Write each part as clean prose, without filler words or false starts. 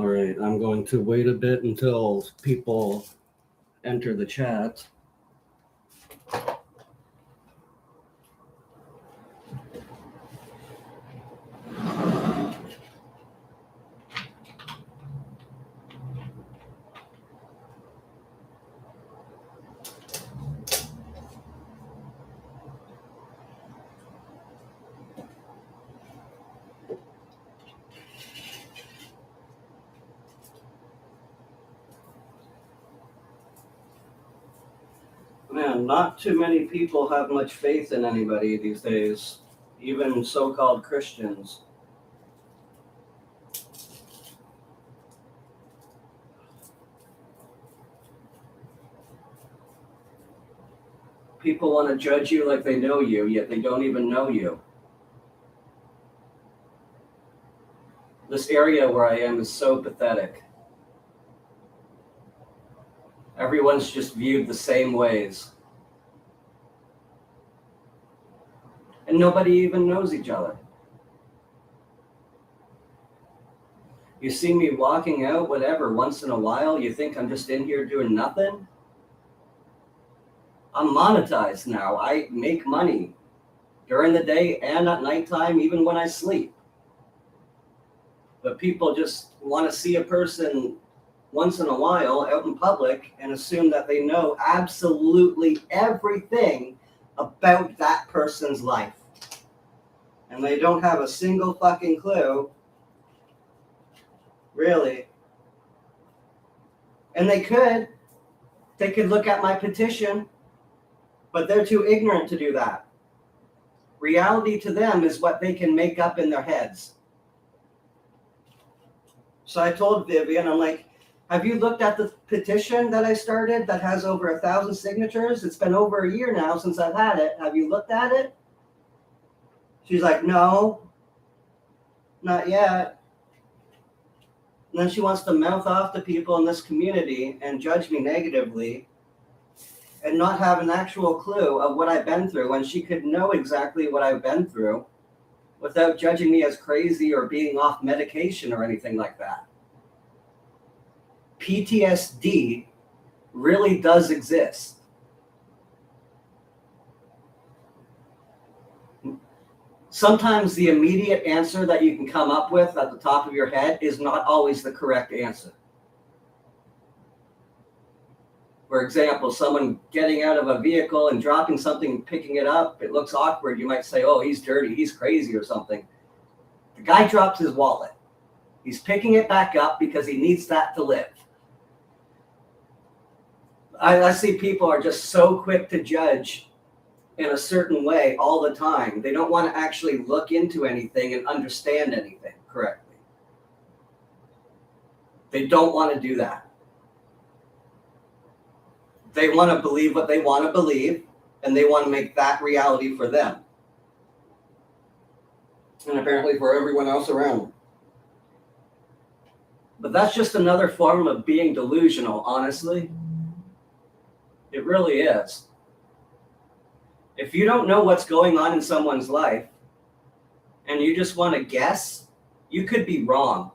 All right, I'm going to wait a bit until people enter the chat. Man, not too many people have much faith in anybody these days, even so-called Christians. People want to judge you like they know you, yet they don't even know you. This area where I am is so pathetic. Everyone's just viewed the same ways. And nobody even knows each other. You see me walking out, whatever, once in a while, you think I'm just in here doing nothing? I'm monetized now. I make money during the day and at nighttime, even when I sleep. But people just want to see a person once in a while out in public and assume that they know absolutely everything about that person's life. And they don't have a single fucking clue, really. And they could look at my petition, but they're too ignorant to do that. Reality to them is what they can make up in their heads. So I told Vivian, I'm like, have you looked at the petition that I started that has over 1,000 signatures? It's been over a year now since I've had it. Have you looked at it? She's like, no, not yet. And then she wants to mouth off to people in this community and judge me negatively and not have an actual clue of what I've been through when she could know exactly what I've been through without judging me as crazy or being off medication or anything like that. PTSD really does exist. Sometimes the immediate answer that you can come up with at the top of your head is not always the correct answer. For example, someone getting out of a vehicle and dropping something and picking it up, it looks awkward. You might say, oh, he's dirty, he's crazy or something. The guy drops his wallet. He's picking it back up because he needs that to live. I see people are just so quick to judge in a certain way all the time. They don't want to actually look into anything and understand anything correctly. They don't want to do that. They want to believe what they want to believe, and they want to make that reality for them. And apparently for everyone else around them. But that's just another form of being delusional, honestly. It really is. If you don't know what's going on in someone's life, and you just want to guess, you could be wrong.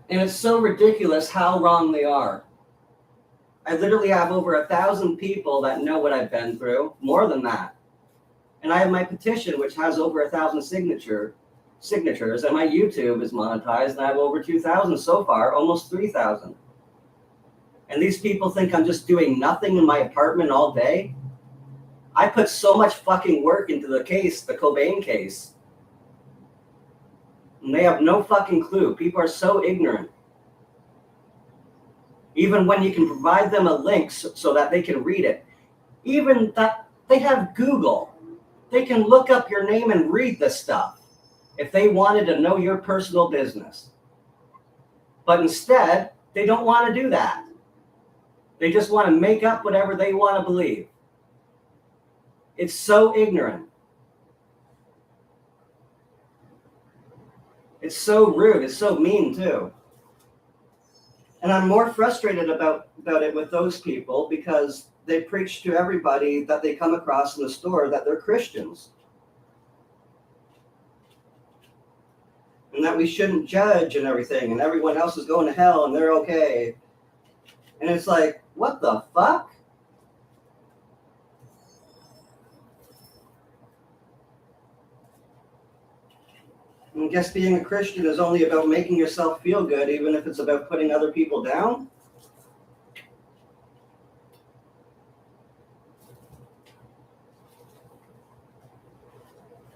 And it's so ridiculous how wrong they are. I literally have over 1,000 people that know what I've been through, more than that. And I have my petition, which has over 1,000 signatures, and my YouTube is monetized, and I have over 2,000 so far, almost 3,000. And these people think I'm just doing nothing in my apartment all day. I put so much fucking work into the case, the Cobain case. And they have no fucking clue. People are so ignorant. Even when you can provide them a link so that they can read it. Even that they have Google. They can look up your name and read this stuff if they wanted to know your personal business. But instead, they don't want to do that. They just want to make up whatever they want to believe. It's so ignorant. It's so rude. It's so mean, too. And I'm more frustrated about it with those people because they preach to everybody that they come across in the store that they're Christians. and that we shouldn't judge and everything, and everyone else is going to hell and they're okay. And it's like, what the fuck? I guess being a Christian is only about making yourself feel good, even if it's about putting other people down.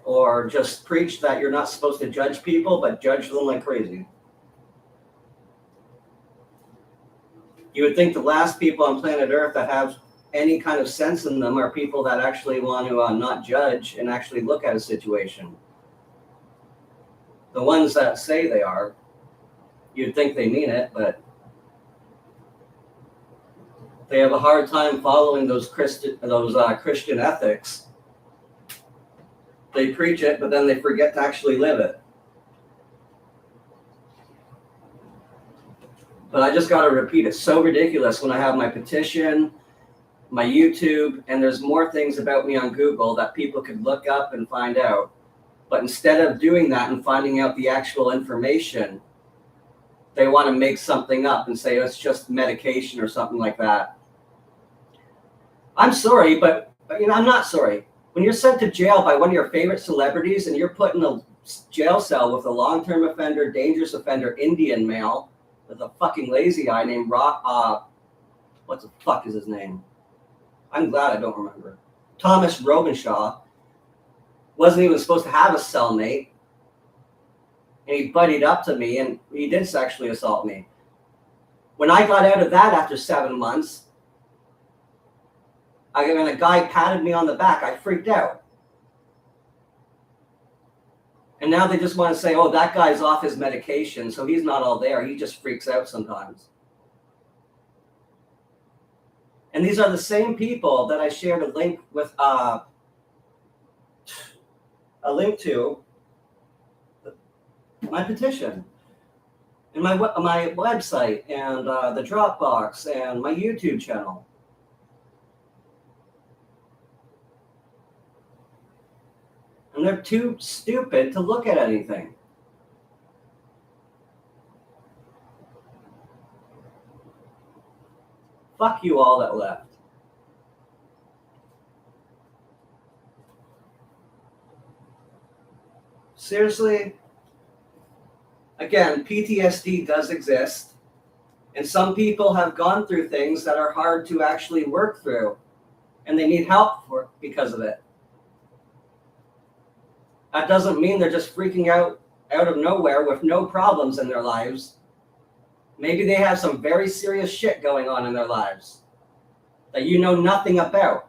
Or just preach that you're not supposed to judge people, but judge them like crazy. You would think the last people on planet Earth that have any kind of sense in them are people that actually want to not judge and actually look at a situation. The ones that say they are, you'd think they mean it, but they have a hard time following those Christian ethics. They preach it, but then they forget to actually live it. But I just got to repeat, it's so ridiculous when I have my petition, my YouTube, and there's more things about me on Google that people could look up and find out. But instead of doing that and finding out the actual information, they want to make something up and say it's just medication or something like that. I'm sorry, but I'm not sorry. When you're sent to jail by one of your favorite celebrities and you're put in a jail cell with a long-term offender, dangerous offender, Indian male with a fucking lazy eye named what the fuck is his name? I'm glad I don't remember. Thomas Robenshaw. Wasn't even supposed to have a cellmate. And he buddied up to me and he did sexually assault me. When I got out of that after 7 months, when a guy patted me on the back, I freaked out. And now they just want to say, oh, that guy's off his medication, so he's not all there. He just freaks out sometimes. And these are the same people that I shared a link with, to my petition and my website and the Dropbox and my YouTube channel. And they're too stupid to look at anything. Fuck you all that left. Seriously, again, PTSD does exist, and some people have gone through things that are hard to actually work through, and they need help because of it. That doesn't mean they're just freaking out of nowhere with no problems in their lives. Maybe they have some very serious shit going on in their lives that you know nothing about.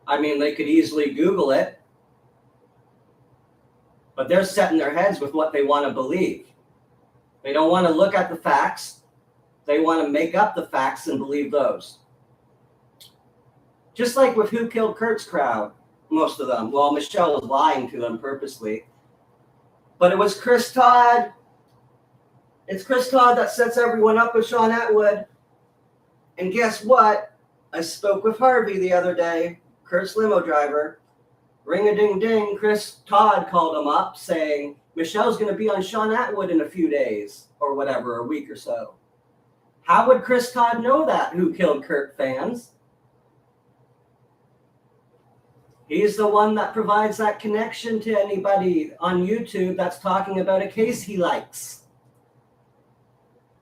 I mean, they could easily Google it. But they're set in their heads with what they want to believe. They don't want to look at the facts. They want to make up the facts and believe those. Just like with Who Killed Kurt's crowd, most of them. Well, Michelle was lying to them purposely. But it was Chris Todd. It's Chris Todd that sets everyone up with Shawn Atwood. And guess what? I spoke with Harvey the other day, Kurt's limo driver. Ring-a-ding-ding, Chris Todd called him up saying, Michelle's going to be on Shawn Atwood in a few days or whatever, a week or so. How would Chris Todd know that, Who Killed Kurt fans? He's the one that provides that connection to anybody on YouTube that's talking about a case he likes.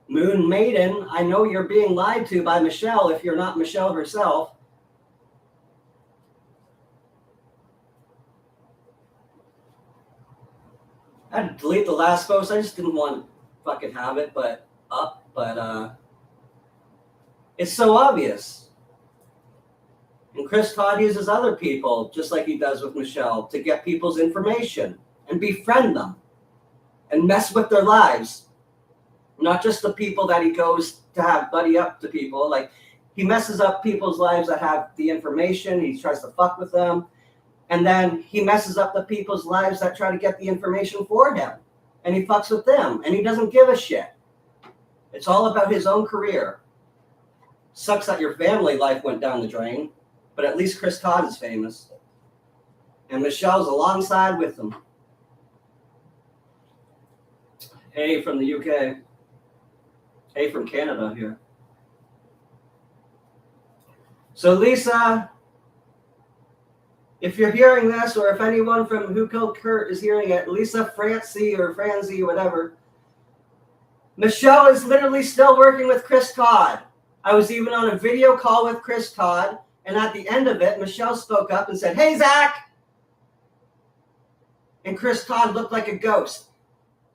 Moon Maiden, I know you're being lied to by Michelle if you're not Michelle herself. I had to delete the last post. I just didn't want to fucking have it but it's so obvious. And Chris Todd uses other people, just like he does with Michelle, to get people's information and befriend them and mess with their lives. Not just the people that he goes to have buddy up to people. Like, he messes up people's lives that have the information. He tries to fuck with them. And then he messes up the people's lives that try to get the information for him. And he fucks with them. And he doesn't give a shit. It's all about his own career. Sucks that your family life went down the drain. But at least Chris Todd is famous. And Michelle's alongside with him. Hey from the UK. Hey from Canada here. So Lisa, if you're hearing this, or if anyone from Who Killed Kurt is hearing it, Lisa Francie or Francie, whatever, Michelle is literally still working with Chris Todd. I was even on a video call with Chris Todd, and at the end of it, Michelle spoke up and said, "Hey, Zach!" And Chris Todd looked like a ghost.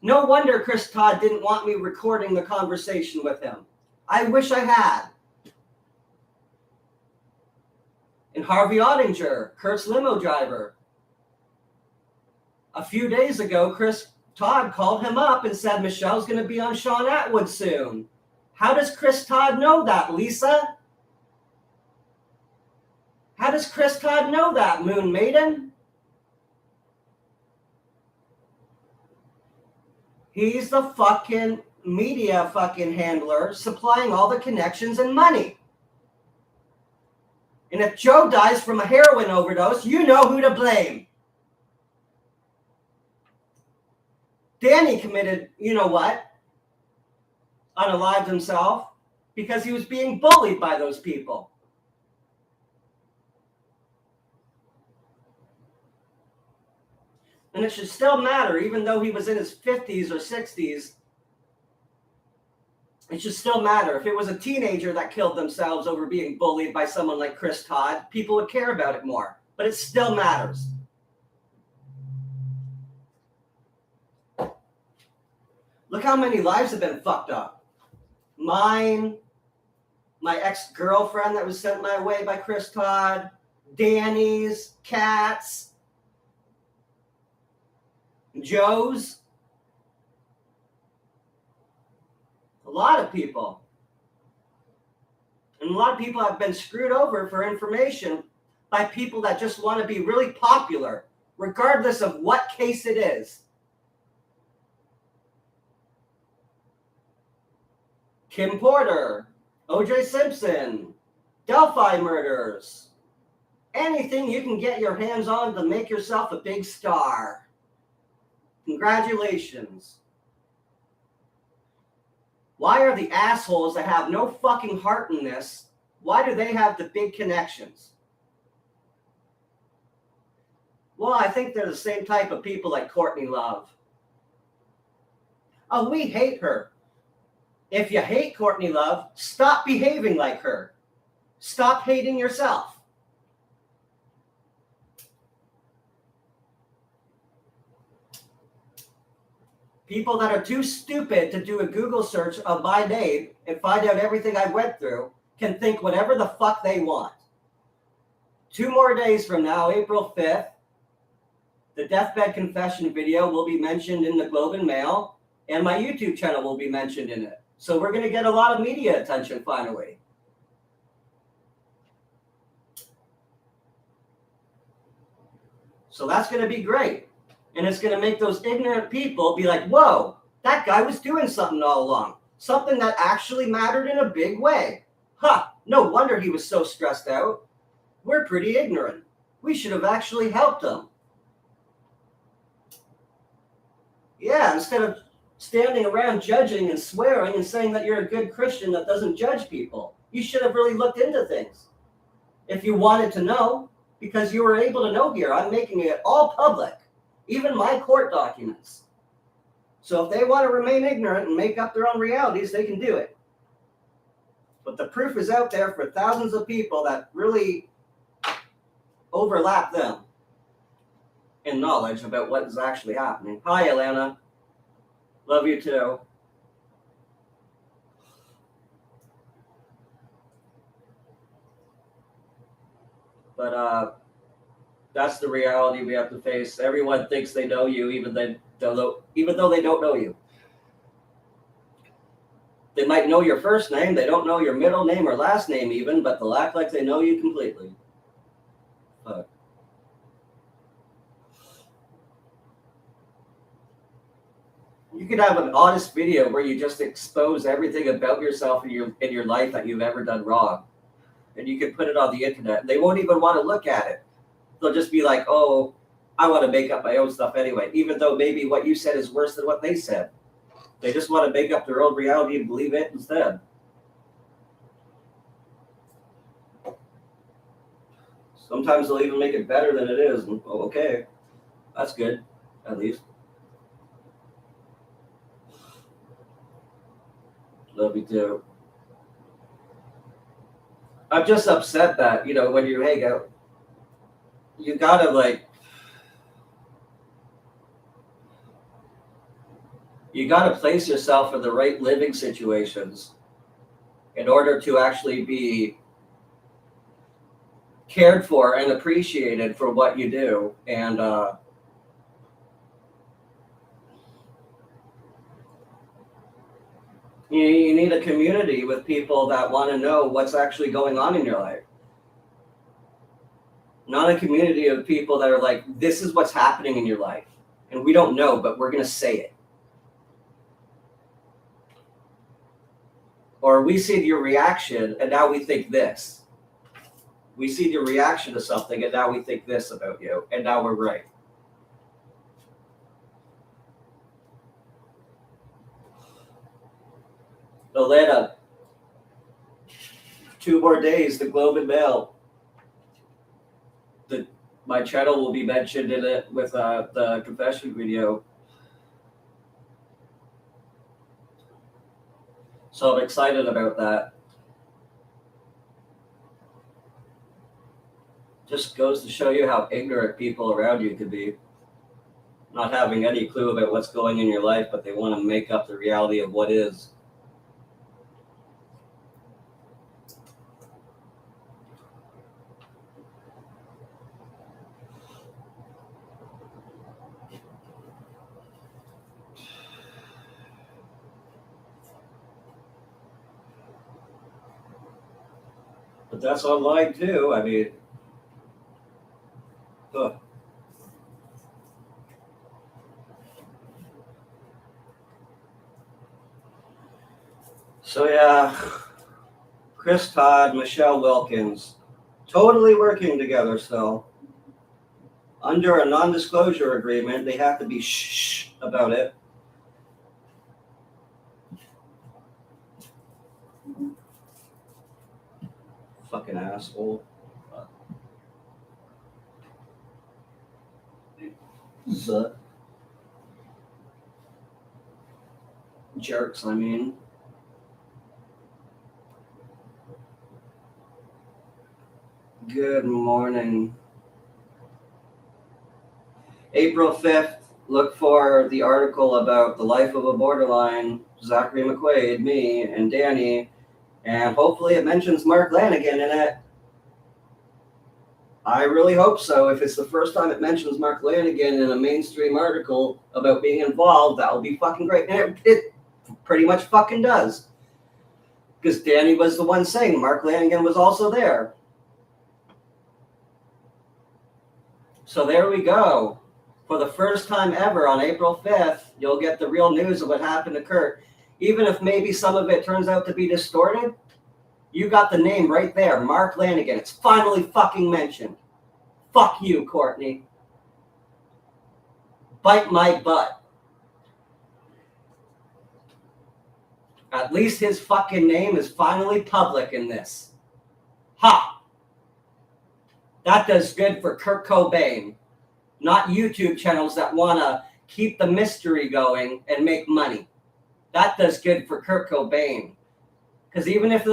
No wonder Chris Todd didn't want me recording the conversation with him. I wish I had. And Harvey Ottinger, Kurt's limo driver. A few days ago, Chris Todd called him up and said Michelle's going to be on Sean Atwood soon. How does Chris Todd know that, Lisa? How does Chris Todd know that, Moon Maiden? He's the fucking media fucking handler supplying all the connections and money. And if Joe dies from a heroin overdose, you know who to blame. Danny committed, you know what? Unalived himself because he was being bullied by those people. And it should still matter, even though he was in his 50s or 60s. It should still matter. If it was a teenager that killed themselves over being bullied by someone like Chris Todd, people would care about it more. But it still matters. Look how many lives have been fucked up. Mine, my ex-girlfriend that was sent my way by Chris Todd, Danny's, Kat's, Joe's. A lot of people. And a lot of people have been screwed over for information by people that just want to be really popular, regardless of what case it is. Kim Porter, O.J. Simpson, Delphi murders. Anything you can get your hands on to make yourself a big star. Congratulations. Why are the assholes that have no fucking heart in this, why do they have the big connections? Well, I think they're the same type of people like Courtney Love. Oh, we hate her. If you hate Courtney Love, stop behaving like her. Stop hating yourself. People that are too stupid to do a Google search of my name and find out everything I went through can think whatever the fuck they want. 2 more days from now, April 5th, the deathbed confession video will be mentioned in the Globe and Mail, and my YouTube channel will be mentioned in it. So we're going to get a lot of media attention finally. So that's going to be great. And it's going to make those ignorant people be like, whoa, that guy was doing something all along. Something that actually mattered in a big way. Huh, no wonder he was so stressed out. We're pretty ignorant. We should have actually helped him. Yeah, instead of standing around judging and swearing and saying that you're a good Christian that doesn't judge people, you should have really looked into things. If you wanted to know, because you were able to know here, I'm making it all public. Even my court documents. So if they want to remain ignorant and make up their own realities, they can do it. But the proof is out there for thousands of people that really overlap them in knowledge about what is actually happening. Hi, Alana. Love you too. But that's the reality we have to face. Everyone thinks they know you, even though they don't know you. They might know your first name, they don't know your middle name or last name even, but they'll act like they know you completely. But you could have an honest video where you just expose everything about yourself in your life that you've ever done wrong. And you can put it on the internet. They won't even want to look at it. They'll just be like, oh, I want to make up my own stuff anyway, even though maybe what you said is worse than what they said. They just want to make up their own reality and believe it instead. Sometimes they'll even make it better than it is. Oh, okay, that's good, at least. Love you too. I'm just upset that, when you hang out, you gotta place yourself in the right living situations in order to actually be cared for and appreciated for what you do. And you need a community with people that want to know what's actually going on in your life. Not a community of people that are like, this is what's happening in your life. And we don't know, but we're going to say it. Or we see your reaction and now we think this. We see your reaction to something and now we think this about you. And now we're right. Atlanta, 2 more days, the Globe and Mail. My channel will be mentioned in it with the confession video. So I'm excited about that. Just goes to show you how ignorant people around you could be. Not having any clue about what's going in your life, but they want to make up the reality of what is. But that's online too. I mean, So yeah, Chris Todd, Michelle Wilkins, totally working together still. Under a non-disclosure agreement, they have to be shh about it. Fucking asshole. Jerks, I mean. Good morning. April 5th, look for the article about the life of a borderline, Zachary McQuaid, me, and Danny, and hopefully it mentions Mark Lanigan in it. I really hope so. If it's the first time it mentions Mark Lanigan in a mainstream article about being involved, that will be fucking great. And it pretty much fucking does. Because Danny was the one saying Mark Lanigan was also there. So there we go. For the first time ever on April 5th, you'll get the real news of what happened to Kurt. Even if maybe some of it turns out to be distorted, you got the name right there, Mark Lanigan. It's finally fucking mentioned. Fuck you, Courtney. Bite my butt. At least his fucking name is finally public in this. Ha! That does good for Kurt Cobain, not YouTube channels that want to keep the mystery going and make money. That does good for Kurt Cobain. Because even if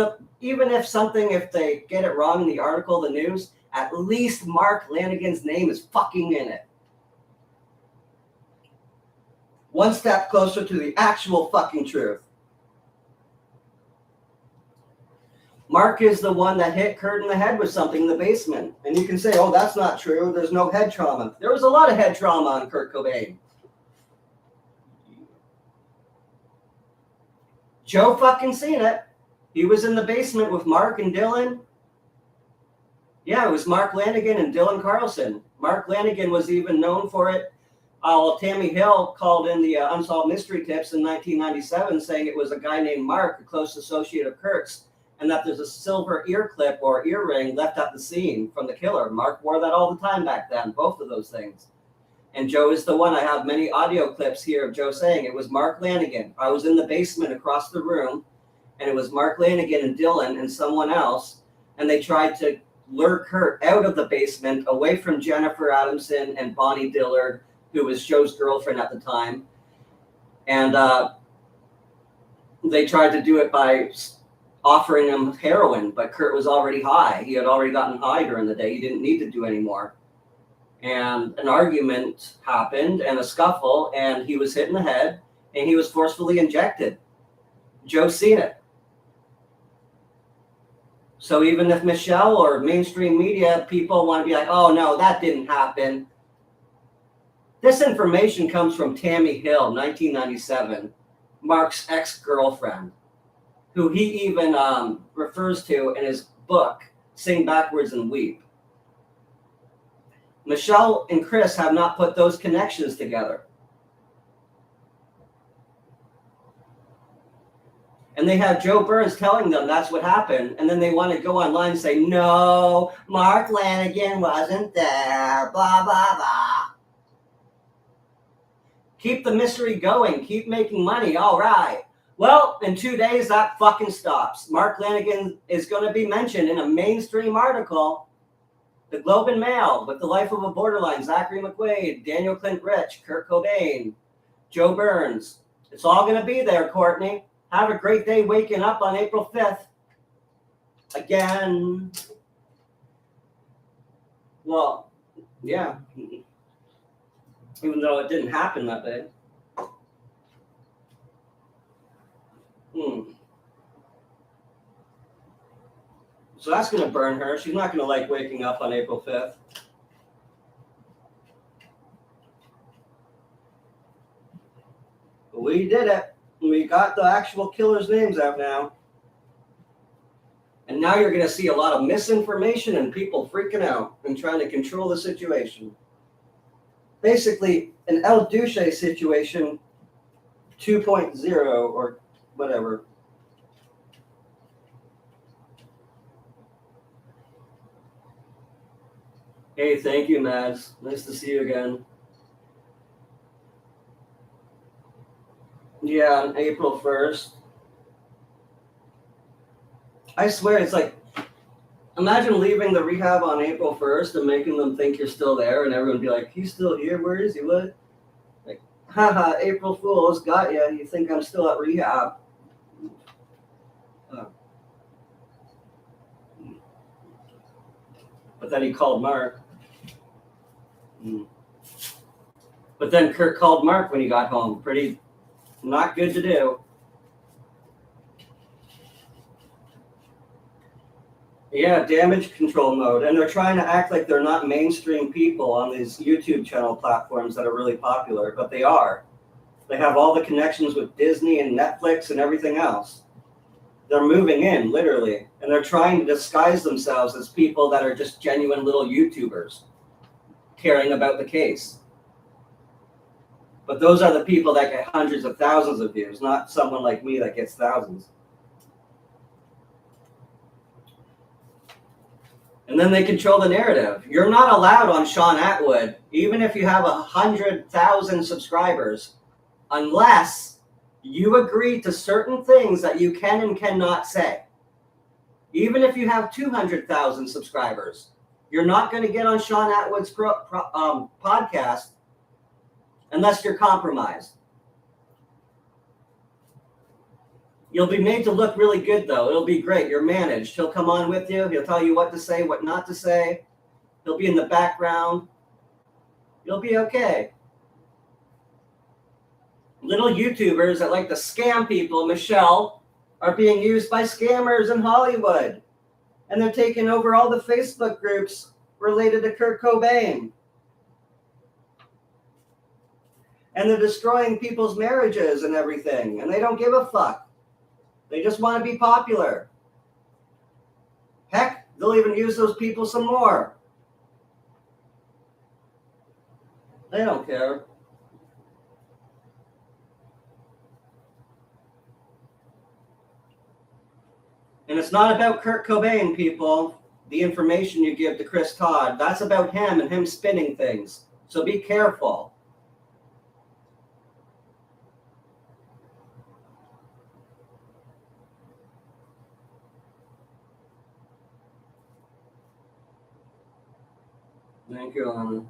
they get it wrong in the article, the news, at least Mark Lanigan's name is fucking in it. One step closer to the actual fucking truth. Mark is the one that hit Kurt in the head with something in the basement. And you can say, oh, that's not true. There's no head trauma. There was a lot of head trauma on Kurt Cobain. Joe fucking seen it. He was in the basement with Mark and Dylan. Yeah, it was Mark Lanigan and Dylan Carlson. Mark Lanigan was even known for it. Tammy Hill called in the Unsolved Mystery Tips in 1997 saying it was a guy named Mark, a close associate of Kurt's, and that there's a silver ear clip or earring left at the scene from the killer. Mark wore that all the time back then, both of those things. And Joe is the one. I have many audio clips here of Joe saying it was Mark Lanigan. I was in the basement across the room, and it was Mark Lanigan and Dylan and someone else, and they tried to lure Kurt out of the basement, away from Jennifer Adamson and Bonnie Dillard, who was Joe's girlfriend at the time. And they tried to do it by offering him heroin, but Kurt was already high. He had already gotten high during the day. He didn't need to do anymore. And an argument happened and a scuffle, and he was hit in the head, and he was forcefully injected. Joe's seen it. So even if Michelle or mainstream media people want to be like, oh, no, that didn't happen. This information comes from Tammy Hill, 1997, Mark's ex-girlfriend, who he even refers to in his book, Sing Backwards and Weep. Michelle and Chris have not put those connections together. And they have Joe Burns telling them that's what happened. And then they want to go online and say, no, Mark Lanigan wasn't there, blah, blah, blah. Keep the mystery going. Keep making money. All right. Well, in 2 days, that fucking stops. Mark Lanigan is going to be mentioned in a mainstream article, the Globe and Mail, with the life of a borderline, Zachary McQuaid, Daniel Clint Rich, Kurt Cobain, Joe Burns. It's all going to be there, Courtney. Have a great day waking up on April 5th. Again. Well, yeah. Even though it didn't happen that day. So that's going to burn her. She's not going to like waking up on April 5th. But we did it. We got the actual killers' names out now. And now you're going to see a lot of misinformation and people freaking out and trying to control the situation. Basically, an El Duce situation 2.0 or whatever. Hey, thank you, Mads. Nice to see you again. Yeah, on April 1st. I swear, it's like, imagine leaving the rehab on April 1st and making them think you're still there, and everyone be like, he's still here? Where is he? What? Like, haha, April Fools, got ya. You think I'm still at rehab. But then he called Mark. But then Kurt called Mark when he got home. Pretty not good to do. Yeah, damage control mode. And they're trying to act like they're not mainstream people on these YouTube channel platforms that are really popular, but they are. They have all the connections with Disney and Netflix and everything else. They're moving in, literally. And they're trying to disguise themselves as people that are just genuine little YouTubers caring about the case. But those are the people that get hundreds of thousands of views, not someone like me that gets thousands. And then they control the narrative. You're not allowed on Sean Atwood, even if you have 100,000 subscribers, unless you agree to certain things that you can and cannot say. Even if you have 200,000 subscribers, you're not going to get on Sean Atwood's podcast unless you're compromised. You'll be made to look really good, though. It'll be great. You're managed. He'll come on with you. He'll tell you what to say, what not to say. He'll be in the background. You'll be okay. Little YouTubers that like to scam people, Michelle, are being used by scammers in Hollywood. And they're taking over all the Facebook groups related to Kurt Cobain. And they're destroying people's marriages and everything. And they don't give a fuck. They just want to be popular. Heck, they'll even use those people some more. They don't care. And it's not about Kurt Cobain, people. The information you give to Chris Todd, that's about him and him spinning things. So be careful. Thank you, Anna.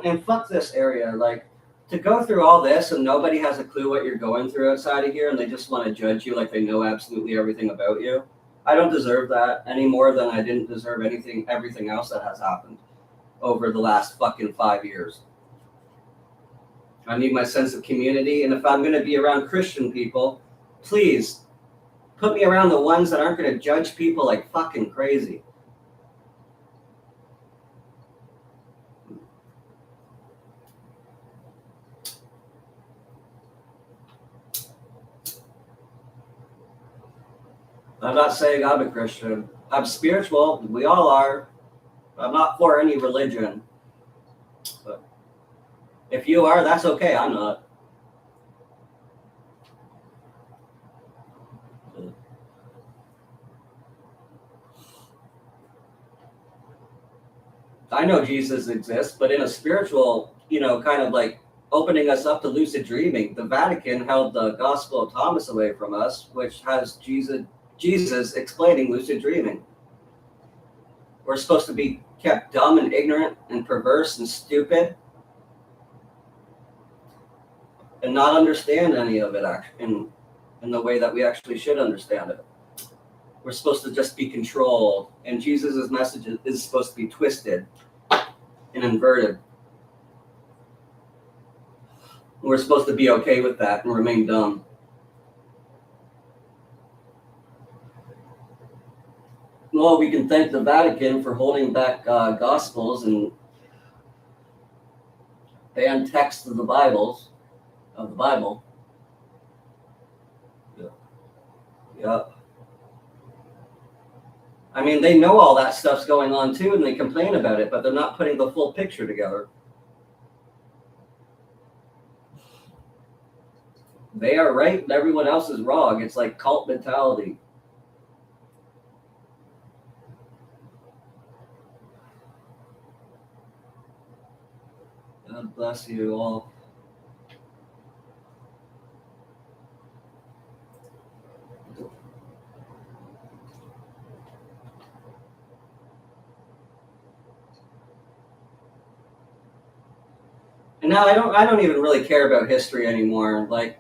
And fuck this area. Like, to go through all this and nobody has a clue what you're going through outside of here and they just want to judge you like they know absolutely everything about you. I don't deserve that any more than I didn't deserve everything else that has happened over the last fucking 5 years. I need my sense of community, and if I'm going to be around Christian people, please put me around the ones that aren't going to judge people like fucking crazy. I'm not saying I'm a Christian. I'm spiritual. We all are. I'm not for any religion. But if you are, that's okay. I'm not. I know Jesus exists, but in a spiritual, kind of like opening us up to lucid dreaming. The Vatican held the Gospel of Thomas away from us, which has Jesus explaining lucid dreaming. We're supposed to be kept dumb and ignorant and perverse and stupid and not understand any of it in the way that we actually should understand it. We're supposed to just be controlled, and Jesus' message is supposed to be twisted and inverted. We're supposed to be okay with that and remain dumb. Well, we can thank the Vatican for holding back Gospels and banned texts of the Bible. Yeah. I mean, they know all that stuff's going on too, and they complain about it, but they're not putting the full picture together. They are right, and everyone else is wrong. It's like cult mentality. God bless you all. And now I don't even really care about history anymore. Like,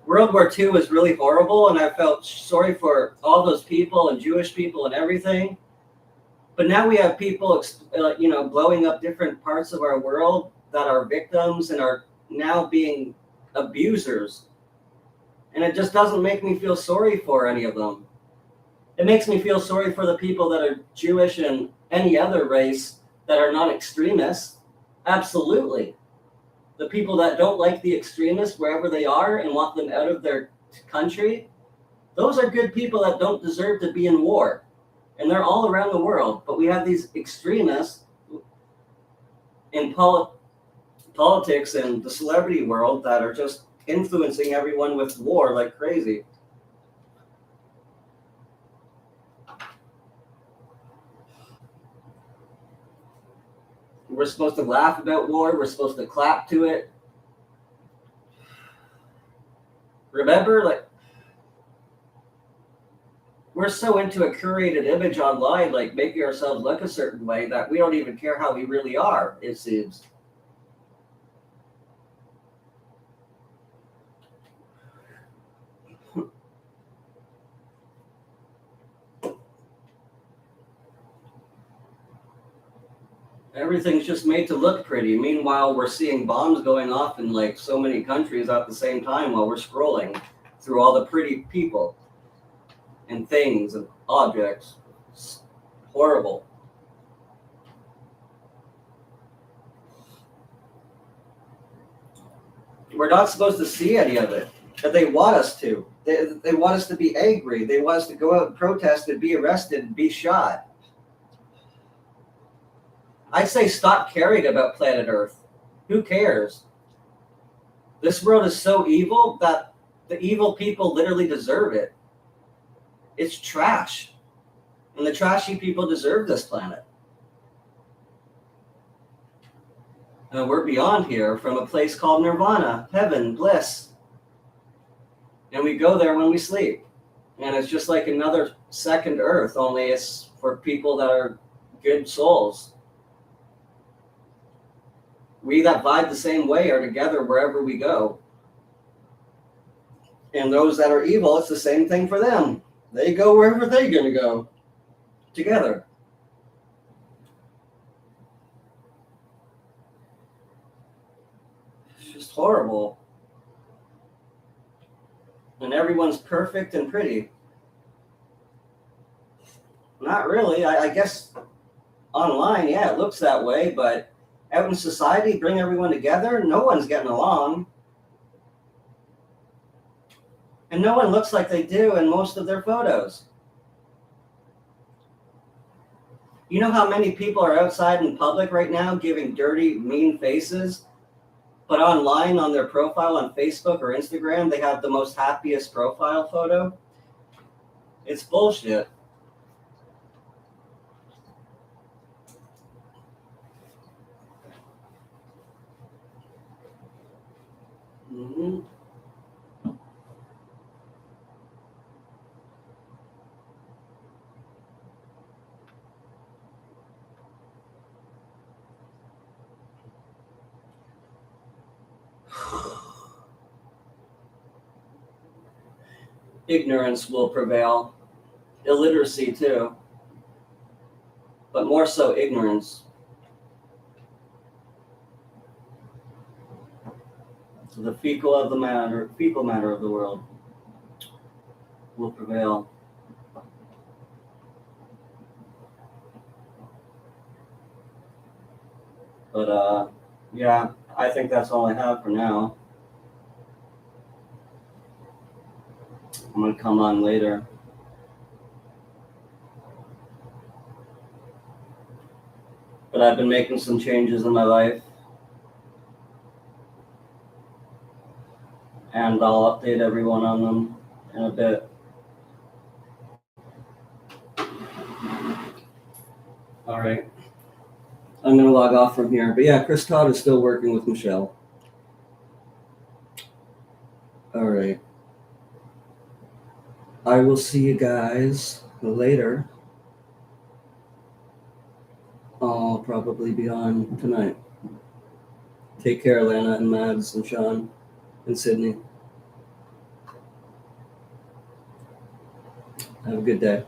World War II was really horrible, and I felt sorry for all those people and Jewish people and everything. But now we have people, blowing up different parts of our world that are victims and are now being abusers. And it just doesn't make me feel sorry for any of them. It makes me feel sorry for the people that are Jewish and any other race that are not extremists. Absolutely. The people that don't like the extremists wherever they are and want them out of their country, those are good people that don't deserve to be in war. And they're all around the world. But we have these extremists in politics and the celebrity world that are just influencing everyone with war like crazy. We're supposed to laugh about war. We're supposed to clap to it. Remember, like, we're so into a curated image online, like making ourselves look a certain way, that we don't even care how we really are, it seems. Everything's just made to look pretty. Meanwhile, we're seeing bombs going off in like so many countries at the same time while we're scrolling through all the pretty people and things and objects. It's horrible. We're not supposed to see any of it, but they want us to. They want us to be angry. They want us to go out and protest and be arrested and be shot. I say stop caring about planet Earth. Who cares? This world is so evil that the evil people literally deserve it. It's trash. And the trashy people deserve this planet. And we're beyond here from a place called Nirvana, heaven, bliss. And we go there when we sleep. And it's just like another second Earth, only it's for people that are good souls. We that vibe the same way are together wherever we go. And those that are evil, it's the same thing for them. They go wherever they're going to go. Together. It's just horrible. And everyone's perfect and pretty. Not really. I guess online, yeah, it looks that way, but out in society, bring everyone together, no one's getting along. And no one looks like they do in most of their photos. You know how many people are outside in public right now giving dirty, mean faces? But online on their profile on Facebook or Instagram, they have the most happiest profile photo? It's bullshit. Mm-hmm. Ignorance will prevail. Illiteracy too. But more so ignorance. The fecal matter of the world will prevail. But yeah, I think that's all I have for now. I'm gonna come on later. But I've been making some changes in my life. And I'll update everyone on them in a bit. All right. I'm going to log off from here. But yeah, Chris Todd is still working with Michelle. All right. I will see you guys later. I'll probably be on tonight. Take care, Lana and Mads and Sean and Sydney. Have a good day.